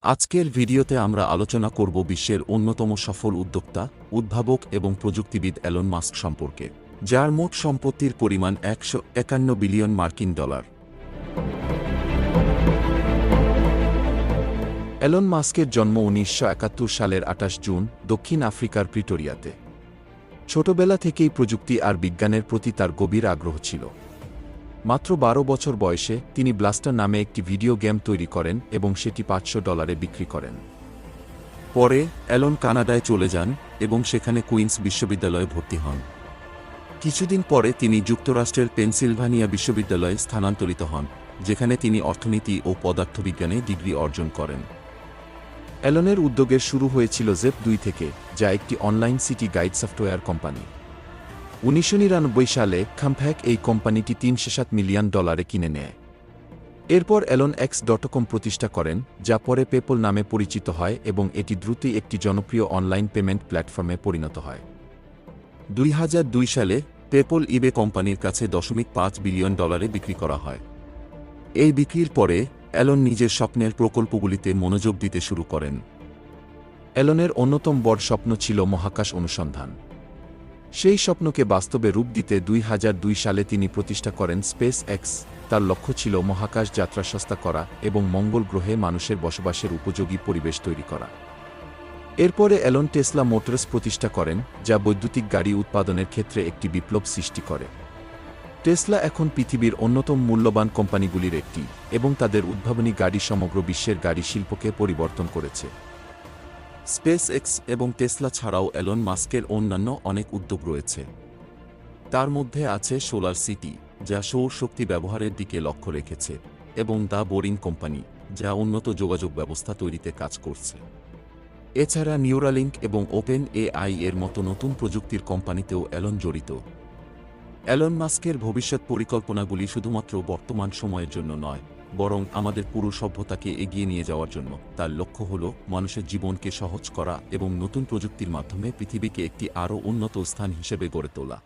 আজকের ভিডিওতে আমরা আলোচনা করব বিশ্বের অন্যতম সফল উদ্যোক্তা, উদ্ভাবক এবং প্রযুক্তিবিদ এলন মাস্ক সম্পর্কে, যার মোট সম্পত্তির পরিমাণ 151 বিলিয়ন মার্কিন ডলার। এলন মাস্কের জন্ম 1971 সালের 28 জুন দক্ষিণ আফ্রিকার প্রিটোরিয়াতে। ছোটবেলা থেকেই প্রযুক্তি আর বিজ্ঞানের প্রতি তার গভীর আগ্রহ ছিল। মাত্র 12 বছর বয়সে তিনি ব্লাস্টার নামে একটি ভিডিও গেম তৈরি করেন এবং সেটি $500 বিক্রি করেন। পরে এলন কানাডায় চলে যান এবং সেখানে কুইন্স বিশ্ববিদ্যালয়ে ভর্তি হন। কিছুদিন পরে তিনি যুক্তরাষ্ট্রের পেনসিলভানিয়া বিশ্ববিদ্যালয়ে স্থানান্তরিত হন, যেখানে তিনি অর্থনীতি ও পদার্থবিজ্ঞানে ডিগ্রি অর্জন করেন। এলনের উদ্যোগের শুরু হয়েছিল জেপ 2 থেকে, যা একটি online city guide software company. 1999 সালে খাম্প্যাক এই কোম্পানিটি $307 মিলিয়ন কিনে নেয়। এরপর এলন X.com প্রতিষ্ঠা করেন, যা পরে পেপল নামে পরিচিত হয় এবং এটি দ্রুতই একটি জনপ্রিয় অনলাইন পেমেন্ট প্ল্যাটফর্মে পরিণত হয়। 2002 সালে পেপল ইবে কোম্পানির কাছে $0.5 বিলিয়ন বিক্রি করা হয়। এই বিক্রির পরে এলন নিজের স্বপ্নের প্রকল্পগুলিতে মনোযোগ দিতে শুরু করেন। এলনের অন্যতম বড় স্বপ্ন ছিল মহাকাশ অনুসন্ধান। সেই স্বপ্নকে বাস্তবে রূপ দিতে 2002 সালে তিনি প্রতিষ্ঠা করেন স্পেস এক্স। তার লক্ষ্য ছিল মহাকাশ যাত্রা সস্তা করা এবং মঙ্গল গ্রহে মানুষের বসবাসের উপযোগী পরিবেশ তৈরি করা। এরপরে এলন টেসলা মোটরস প্রতিষ্ঠা করেন, যা বৈদ্যুতিক গাড়ি উৎপাদনের ক্ষেত্রে একটি বিপ্লব সৃষ্টি করে। টেসলা এখন পৃথিবীর অন্যতম মূল্যবান কোম্পানিগুলির একটি, এবং তাদের উদ্ভাবনী গাড়ি সমগ্র বিশ্বের গাড়ি শিল্পকে পরিবর্তন করেছে। স্পেস এক্স এবং টেসলা ছাড়াও এলন মাস্কের অন্যান্য অনেক উদ্যোগ রয়েছে। তার মধ্যে আছে সোলার সিটি, যা সৌর শক্তি ব্যবহারের দিকে লক্ষ্য রেখেছে, এবং দ্য বোরিং কোম্পানি, যা উন্নত যোগাযোগ ব্যবস্থা তৈরিতে কাজ করছে। এছাড়া নিউরালিঙ্ক এবং ওপেন এআই এর মতো নতুন প্রযুক্তির কোম্পানিতেও এলন জড়িত। এলন মাস্কের ভবিষ্যৎ পরিকল্পনাগুলি শুধুমাত্র বর্তমান সময়ের জন্য নয়, বরং আমাদের পুরো সভ্যতাকে এগিয়ে নিয়ে যাওয়ার জন্য। তার লক্ষ্য হল মানুষের জীবনকে সহজ করা এবং নতুন প্রযুক্তির মাধ্যমে পৃথিবীকে একটি আরও উন্নত স্থান হিসেবে গড়ে তোলা।